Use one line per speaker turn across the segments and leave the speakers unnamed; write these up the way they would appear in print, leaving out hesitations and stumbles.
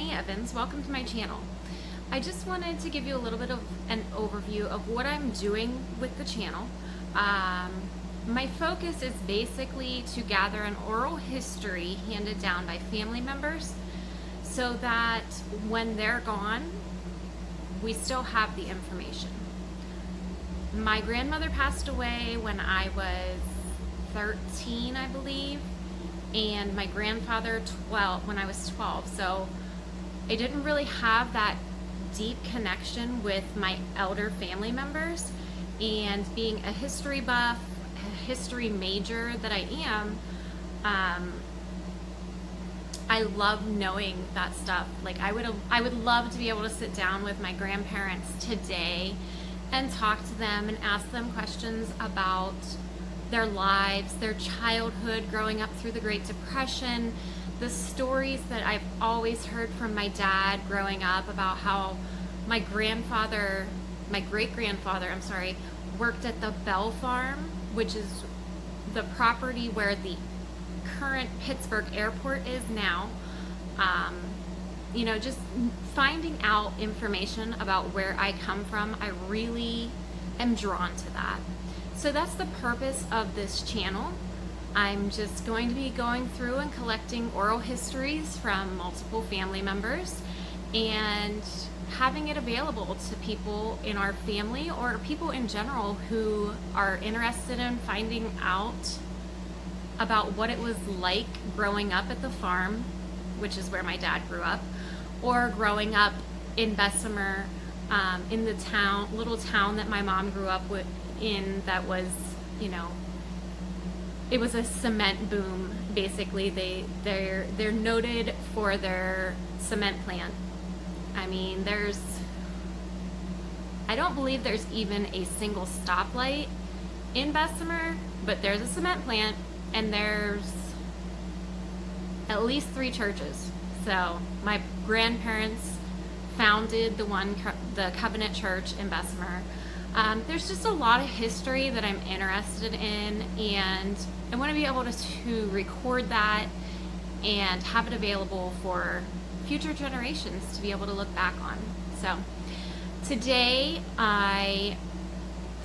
Stephanie Evans. Welcome to my channel. I just wanted to give you a little bit of an overview of what I'm doing with the channel. My focus is basically to gather an oral history handed down by family members so that when they're gone, we still have the information. My grandmother passed away when I was 13, I believe, and my grandfather when I was 12. So I didn't really have that deep connection with my elder family members, and being a history buff, a history major that I am, I love knowing that stuff. Like I would love to be able to sit down with my grandparents today and talk to them and ask them questions about their lives, their childhood, growing up through the Great Depression, the stories that I've always heard from my dad growing up about how my great-grandfather, worked at the Bell Farm, which is the property where the current Pittsburgh airport is now. You know, just finding out information about where I come from, I really am drawn to that. So that's the purpose of this channel. I'm just going to be going through and collecting oral histories from multiple family members and having it available to people in our family or people in general who are interested in finding out about what it was like growing up at the farm, which is where my dad grew up, or growing up in Bessemer, in the little town that my mom grew up in that was, you know, it was a cement boom. Basically, they're noted for their cement plant. I mean, I don't believe there's even a single stoplight in Bessemer, but there's a cement plant and there's at least 3 churches. So my grandparents founded the Covenant Church in Bessemer. There's just a lot of history that I'm interested in, and I want to be able to record that and have it available for future generations to be able to look back on. So today I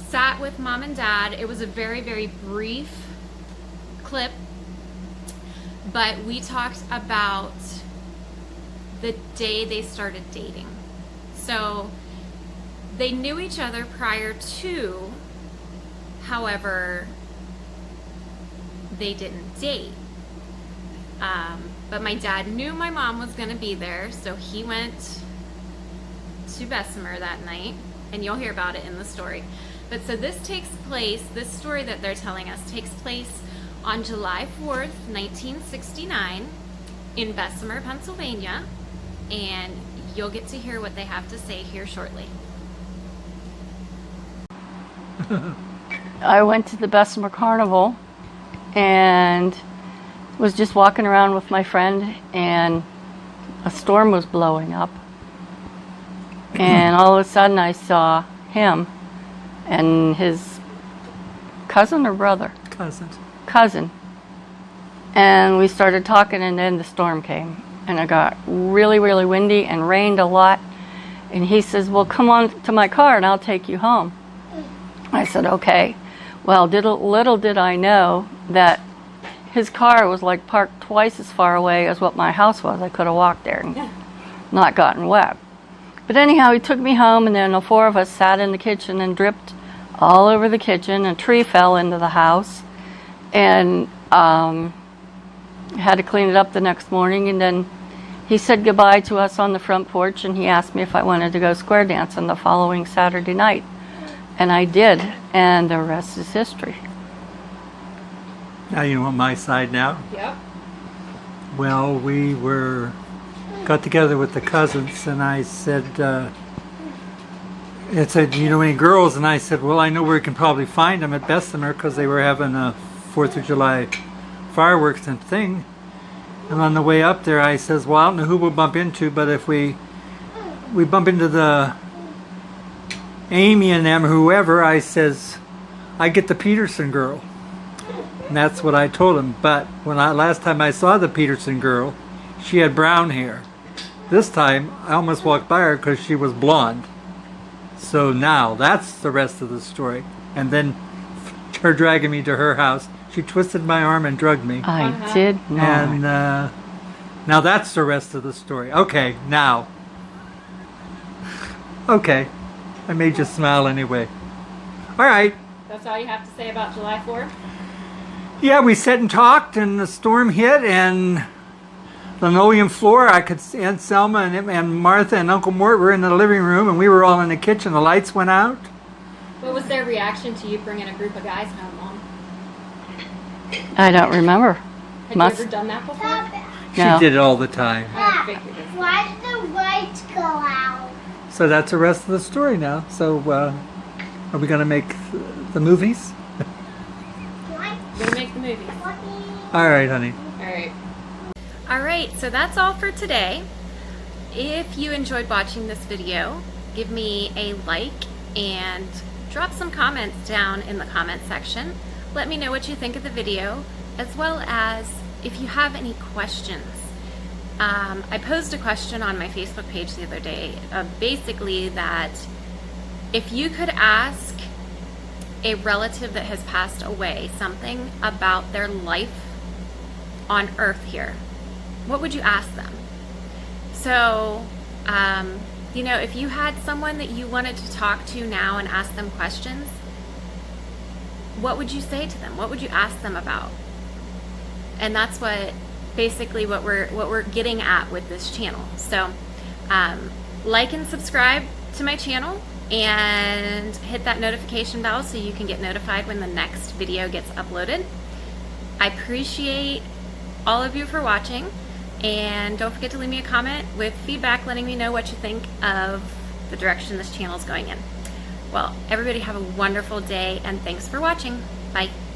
sat with Mom and Dad. It was a very, very brief clip, but we talked about the day they started dating. So they knew each other prior to, however, they didn't date. But my dad knew my mom was going to be there, so he went to Bessemer that night, and you'll hear about it in the story. But so this story that they're telling us takes place on July 4th, 1969 in Bessemer, Pennsylvania, and you'll get to hear what they have to say here shortly.
I went to the Bessemer Carnival and was just walking around with my friend, and a storm was blowing up, and all of a sudden I saw him and his cousin or brother? Cousin. And we started talking, and then the storm came, and it got really, really windy and rained a lot, and he says, well, come on to my car and I'll take you home. I said, okay. Well, little did I know that his car was like parked twice as far away as what my house was. I could have walked there and not gotten wet. But anyhow, he took me home, and then the 4 of us sat in the kitchen and dripped all over the kitchen. A tree fell into the house, and had to clean it up the next morning. And then he said goodbye to us on the front porch, and he asked me if I wanted to go square dancing the following Saturday night. And I did, and the rest is history.
Now you want my side now?
Yep.
Well, we got together with the cousins, and I said, it said, you know any girls? And I said, well, I know where we can probably find them at Bessemer, because they were having a 4th of July fireworks and thing. And on the way up there, I says, well, I don't know who we'll bump into, but if we bump into the Amy and them, whoever, I says, I get the Peterson girl. And that's what I told him. But last time I saw the Peterson girl, she had brown hair. This time, I almost walked by her because she was blonde. So now, that's the rest of the story. And then her dragging me to her house. She twisted my arm and drugged me.
I did not.
And now that's the rest of the story. Okay, now. Okay. I made you smile anyway. All right.
That's all you have to say about July 4th?
Yeah, we sat and talked, and the storm hit, and linoleum floor. I could see Aunt Selma and Martha and Uncle Mort were in the living room, and we were all in the kitchen. The lights went out.
What was their reaction to you bringing a group of guys home, Mom?
I don't remember.
Had
Must-
you ever done that before?
No.
She did it all the time.
I figured it.
Why did the lights go out?
So that's the rest of the story now. So are we going to make the movies?
What?
We're gonna make the movie.
All right, honey.
All right.
All right, so that's all for today. If you enjoyed watching this video, give me a like and drop some comments down in the comment section. Let me know what you think of the video, as well as if you have any questions. I posed a question on my Facebook page the other day, basically that if you could ask a relative that has passed away something about their life on Earth here, what would you ask them? So, you know, if you had someone that you wanted to talk to now and ask them questions, what would you say to them? What would you ask them about? And that's basically what we're getting at with this channel. So, like and subscribe to my channel and hit that notification bell so you can get notified when the next video gets uploaded. I appreciate all of you for watching, and don't forget to leave me a comment with feedback letting me know what you think of the direction this channel is going in. Well, everybody have a wonderful day, and thanks for watching. Bye.